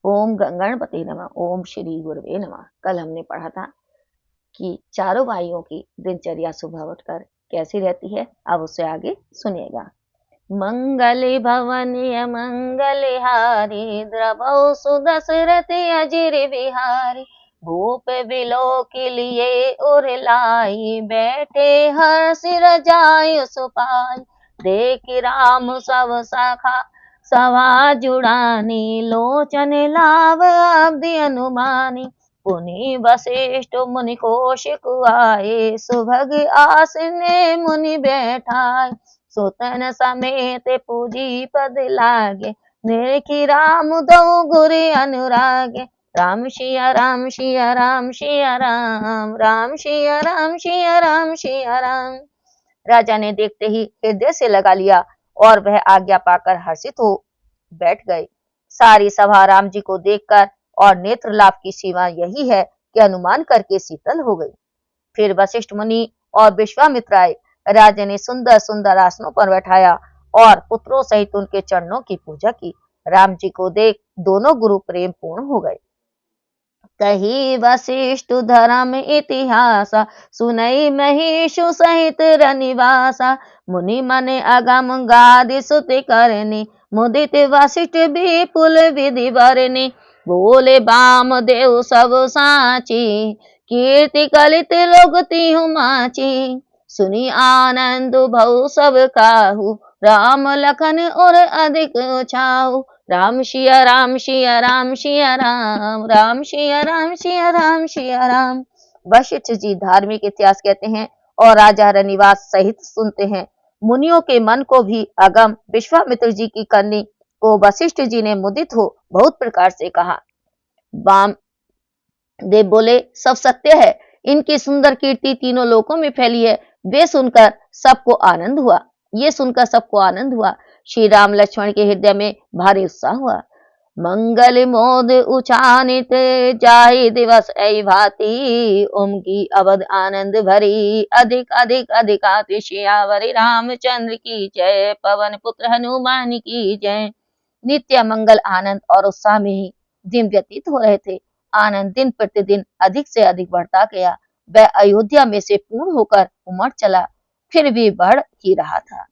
ओम गणपति नमः। ओम श्री गुरुवे नमः। कल हमने पढ़ा था कि चारों भाइयों की दिनचर्या सुबह उठकर कैसी रहती है। अब उससे आगे सुनिएगा। मंगल भवन मंगल हारी, द्रवौ सुदशरथ अजिर बिहारी। भूप बिलो के लिए उर लाई, बैठे हर सिर जाय सुपाई। देख राम सब सखा सवा जुड़ानी, लोचन लाभ अब्दि अनुमानी। पुनि वशिष्ठ मुनि कौशिक आए, सुभग आसने मुनि बैठाए। सुतन समेत पूजी पद लागे, देखि राम दो गुरि अनुरागे। राम सिया राम सिया राम सिया राम, राम सिया राम सिया राम सिया राम। राजा ने देखते ही हृदय से लगा लिया और वह आज्ञा पाकर हर्षित हो बैठ गए। सारी सभा राम जी को देखकर और नेत्र लाभ की सीमा यही है कि अनुमान करके शीतल हो गई। फिर वशिष्ठ मुनि और विश्वामित्र आए। राजा ने सुंदर सुंदर आसनों पर बैठाया और पुत्रों सहित उनके चरणों की पूजा की। राम जी को देख दोनों गुरु प्रेम पूर्ण हो गए। कही वशिष्ठ धर्म इतिहास, सुनई महिषु सहित रनिवासा। मुनि मन अगम गादि सुति करनी, मुदित वशिष्ठ विपुल विधि बरनी। बोले बाम देव सब साची, कीर्ति कलित लोग तिहु माची। सुनी आनंद भऊ सब काहू, राम लखन और अधिक छाऊ। राम सिया राम सिया राम सिया राम, राम सिया राम सिया राम सिया राम। वशिष्ठ जी धार्मिक इतिहास कहते हैं और राजा रनिवास सहित सुनते हैं। मुनियों के मन को भी अगम विश्वामित्र जी की करनी को वशिष्ठ जी ने मुदित हो बहुत प्रकार से कहा। बाम देव बोले सब सत्य है, इनकी सुंदर कीर्ति तीनों लोकों में फैली है। वे सुनकर सबको आनंद हुआ। ये सुनकर सबको आनंद हुआ। श्री राम लक्ष्मण के हृदय में भारी उत्साह हुआ। मंगल मोद उचानित जाहि दिवस ऐ भांति, उमकी अवध आनंद भरी अधिक अधिक अधिकाति। सियावरि रामचंद्र की जय, पवन पुत्र हनुमान की जय। नित्य मंगल आनंद और उत्साह में ही दिन व्यतीत हो रहे थे। आनंद दिन प्रतिदिन अधिक से अधिक बढ़ता गया। वह अयोध्या में से पूर्ण होकर उमड़ चला, फिर भी बढ़ ही रहा था।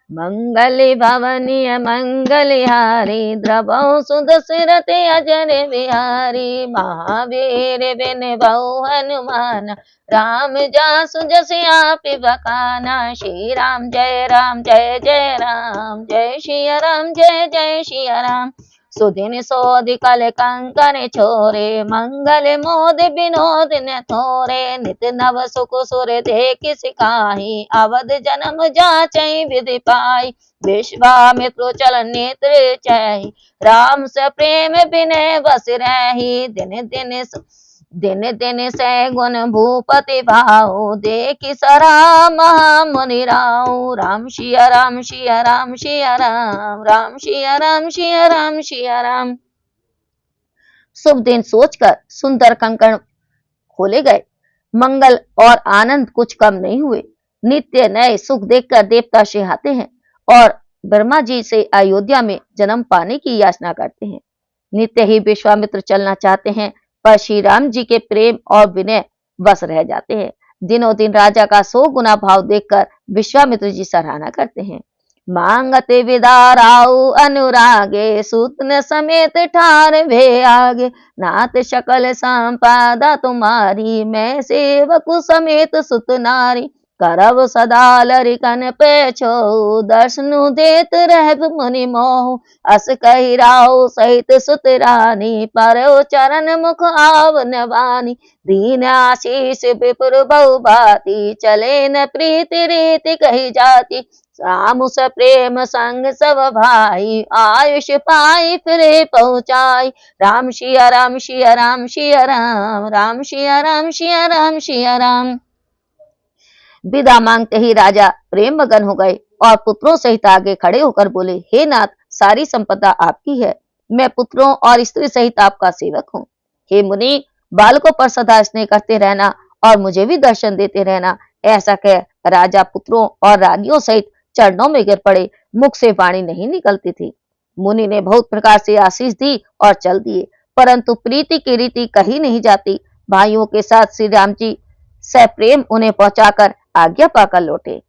मंगल भवनीय मंगल हारी, द्रवौ सुदशरथ अजर बिहारी। महावीर बिन बहु हनुमान, राम जासु जस आप बखाना। श्री राम जय जय जय राम, जय सिया राम जय जय सिया राम। सुदिन सोध कल कंकन छोरे, मंगल मोद विनोद न थोरे। नित नव सुख सुर देख सिखाही, अवध जन्म जाचै विधि पाई। विश्वामित्र चल नेत्र चहि, राम से प्रेम विनय बस रही। दिन दिन से गुण भूपति भाऊ, देखि सरा मुनि राऊ। राम सिया राम सिया राम सिया राम, राम सिया राम सिया राम सिया राम। शुभ दिन सोचकर सुंदर कंकण खोले गए। मंगल और आनंद कुछ कम नहीं हुए। नित्य नए सुख देखकर देवता सिहाते हैं और ब्रह्मा जी से अयोध्या में जन्म पाने की याचना करते हैं। नित्य ही विश्वामित्र चलना चाहते हैं, पर श्री राम जी के प्रेम और विनय बस रह जाते हैं। दिनों दिन राजा का 100 गुना भाव देखकर विश्वामित्र जी सराहना करते हैं। मांगते विदाराऊ अनुरागे, सूतन समेत ठार भे आगे। नाथ शकल संपादा तुम्हारी, मैं सेवक समेत सुत नारी। करब सदा लरिकन पे छो, दर्शनु देत रहब मुनि मोह। अस कही राव सहित सुत रानी, पर चरण मुख आवन वानी। दीन आशीष विपुर बहु भांति, चले न प्रीति रीति कही जाती। राम स प्रेम संग सब भाई, आयुष पाई फिरे पहुंचाई। राम सिया राम सिया राम सिया राम, राम सिया राम सिया राम सिया राम। विदा मांगते ही राजा प्रेम मगन हो गए और पुत्रों सहित आगे खड़े होकर बोले, हे नाथ, सारी संपदा आपकी है, मैं पुत्रों और स्त्री सहित आपका सेवक हूँ। हे मुनि, बालकों पर सदा स्नेह करते रहना और मुझे भी दर्शन देते रहना। ऐसा कह राजा पुत्रों और रानियों सहित चरणों में गिर पड़े। मुख से वाणी नहीं निकलती थी। मुनि ने बहुत प्रकार से आशीष दी और चल दिए, परंतु प्रीति की रीति कहीं नहीं जाती। भाइयों के साथ श्री राम जी सप्रेम उन्हें पहुंचाकर आज्ञा पाकर लौटे।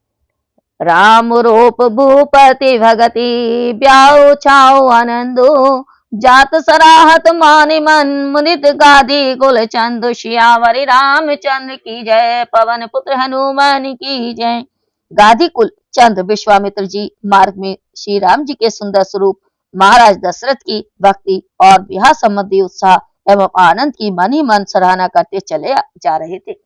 राम रूप भूपति भगति ब्याओ छाओ आनंदो, जात सराहत मानि मन मुनित गादी कुल चंद। श्यावरि रामचंद्र की जय, पवन पुत्र हनुमान की जय। गादी कुल चंद्र विश्वामित्र जी मार्ग में श्री राम जी के सुंदर स्वरूप, महाराज दशरथ की भक्ति और विवाह संबंधी उत्साह एवं आनंद की मन ही मन सराहना करते चले जा रहे थे।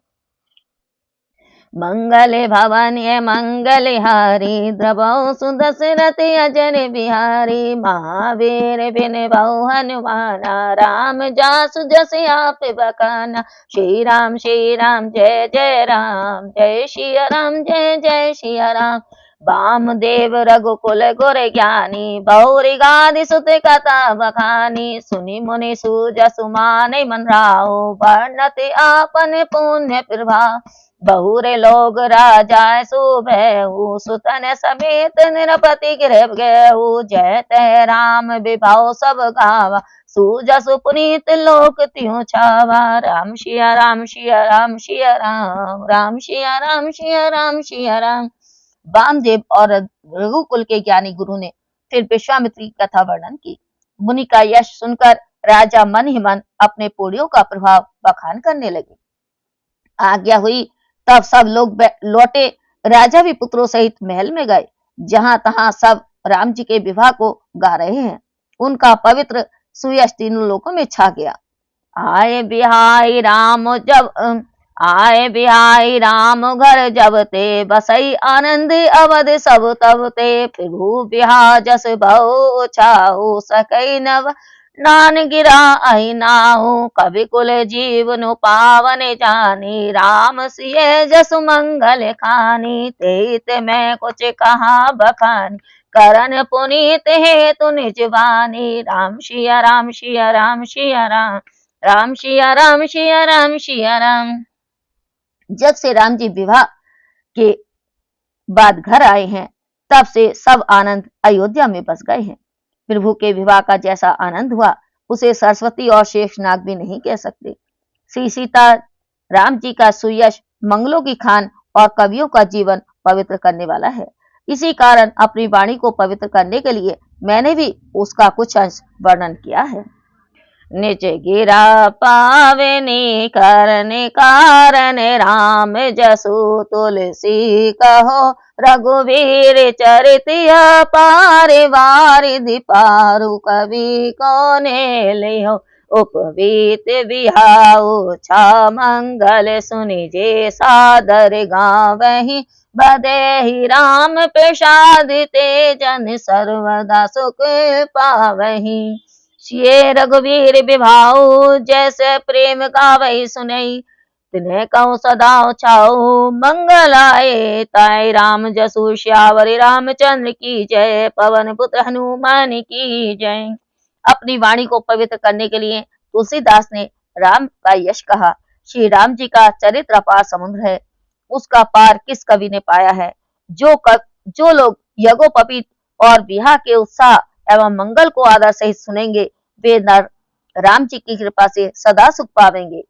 मंगले भवनीय मंगल हारी, द्रवौ सुदशरथ अजर बिहारी। महावीर बिन बहु हनुमाना, राम जासु जस आप बखाना। श्री राम जय जय राम, जय श्री राम जय जय श्री राम। वामदेव रघुकुल गुर ज्ञानी, बहुरी गादि सुत कथा बखानी। सुनि मुनि सुजसु माने मन राहो, वर्णत आपन पुण्य प्रभाव। बहुरे लोग राजा सुबहु, सुतन समेत निरपति गृह गयहु। जय तय राम विभव सब गावा, सुजसु पुनीत लोक त्यों छावा। राम सिया राम सिया राम सिया राम, राम सिया राम सिया राम सिया राम। वामदेव और रघुकुल के ज्ञानी गुरु ने फिर विश्वामित्र की कथा वर्णन की। मुनि का यश सुनकर राजा मन ही मन अपने पुण्यों का प्रभाव बखान करने लगे। आज्ञा हुई तब सब लोग लौटे। राजा भी पुत्रों सहित महल में गए। जहां तहां सब राम जी के विवाह को गा रहे हैं। उनका पवित्र सुयश तीनों लोकों में छा गया। आए बिहाई राम घर जब ते, बसई आनंद अवध सब तब ते। प्रभु बिहा जस बहु छाऊ, सकई नव नान गिरा अहि नाहु। कवि कुल जीवनु पावन जानी, राम सिय जसु मंगल खानी। तेत मैं कुछ कहा बखानी, करन पुनीत हेतु निज बानी। राम सिया राम सिया राम सिया राम, राम सिया राम सिया राम सिया राम। जब से राम जी विवाह के बाद घर आए हैं, तब से सब आनंद अयोध्या में बस गए हैं। प्रभु के विवाह का जैसा आनंद हुआ, उसे सरस्वती और शेषनाग भी नहीं कह सकते। श्री सीता राम जी का सुयश मंगलों की खान और कवियों का जीवन पवित्र करने वाला है। इसी कारण अपनी वाणी को पवित्र करने के लिए मैंने भी उसका कुछ अंश वर्णन किया है। निज गिरा पावनी करने कारण, राम जसु तुलसी कहो। रघुवीर चरित अपार, वारिधि पारु कवि कोने लियो। उपवीत बिहाऊ छा मंगल, सुनि जे सादर गावहि। बदेहि राम प्रसाद, ते जन सर्वदा सुख पावहि। ये रघुवीर विभाऊ, जैसे प्रेम गावै सुनई। तिन्हें कहूँ सदा छाऊ, मंगल आए ताय राम जसु। श्यावरि रामचंद्र की जय, पवन पुत्र हनुमान की जय। अपनी वाणी को पवित्र करने के लिए तुलसीदास ने राम का यश कहा। श्री राम जी का चरित्र अपार समुद्र है, उसका पार किस कवि ने पाया है। जो लोग यज्ञोपवीत और विवाह के उत्साह एवं मंगल को आदर सहित सुनेंगे, वे नर राम जी की कृपा से सदा सुख पावेंगे।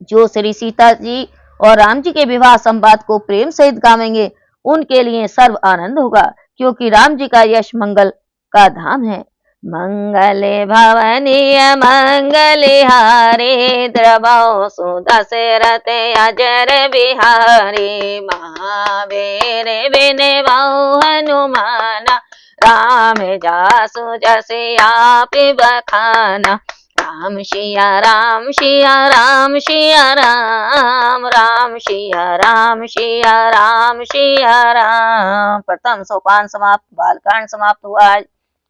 जो श्री सीता जी और राम जी के विवाह संवाद को प्रेम सहित गावेंगे, उनके लिए सर्व आनंद होगा, क्योंकि राम जी का यश मंगल का धाम है। मंगले भवनीय मंगले हारे, द्रवौ सुदशरथ अजर बिहारी। महावीर बिन बहु हनुमाना, राम जासु जस आप बखाना। राम सिया राम सिया राम सिया राम, राम सिया राम सिया राम सिया राम। प्रथम सोपान समाप्त, बालकांड समाप्त हुआ।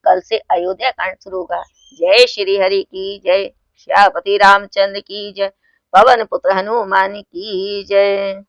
कल से अयोध्या कांड शुरू होगा। जय श्री हरि की जय, श्यापति रामचंद्र की जय, पवन पुत्र हनुमान की जय।